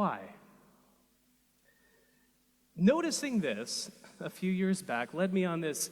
Why? Noticing this a few years back led me on this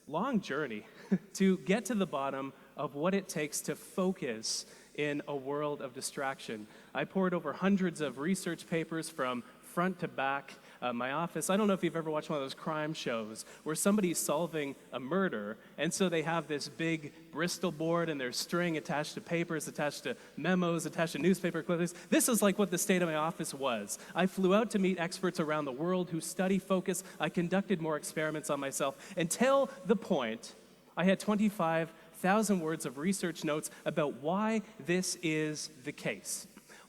long journey to get to the bottom of what it takes to focus in a world of distraction. I pored over hundreds of research papers from front to back. My office, I don't know if you've ever watched one of those crime shows where somebody's solving a murder, and so they have this big Bristol board and there's string attached to papers, attached to memos, attached to newspaper clippings. This is like what the state of my office was. I flew out to meet experts around the world who study focus. I conducted more experiments on myself until the point I had 25,000 words of research notes about why this is the case.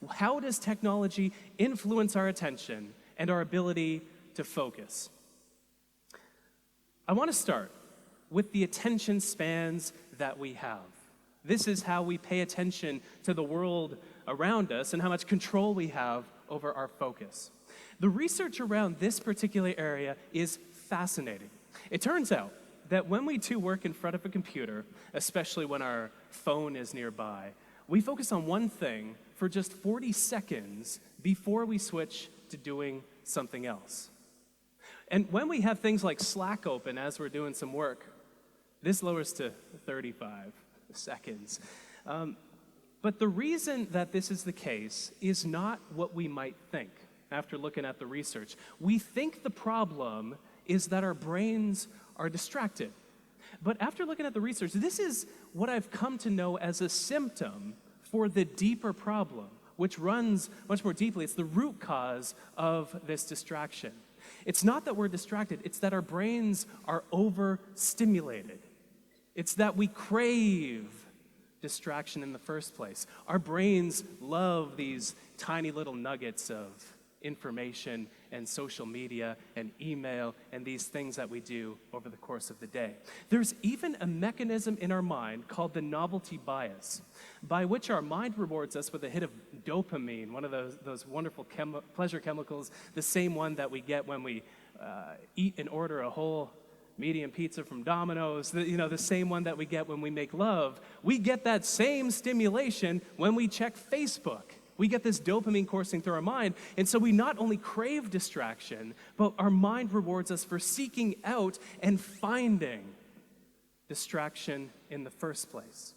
How does technology influence our attention and our ability to focus? I want to start with the attention spans that we have. This is how we pay attention to the world around us and how much control we have over our focus. The research around this particular area is fascinating. It turns out that when we do work in front of a computer, especially when our phone is nearby, we focus on one thing for just 40 seconds before we switch to doing something else. And when we have things like Slack open as we're doing some work, this lowers to 35 seconds. But the reason that this is the case is not what we might think after looking at the research. We think the problem is that our brains are distracted. But after looking at the research, this is what I've come to know as a symptom for the deeper problem, which runs much more deeply. It's the root cause of this distraction. It's not that we're distracted, it's that our brains are overstimulated. It's that we crave distraction in the first place. Our brains love these tiny little nuggets of information and social media and email and these things that we do over the course of the day. There's even a mechanism in our mind called the novelty bias, by which our mind rewards us with a hit of dopamine, one of those wonderful pleasure chemicals, the same one that we get when we eat and order a whole medium pizza from Domino's, the same one that we get when we make love. We get that same stimulation when we check Facebook. We get this dopamine coursing through our mind, and so we not only crave distraction, but our mind rewards us for seeking out and finding distraction in the first place.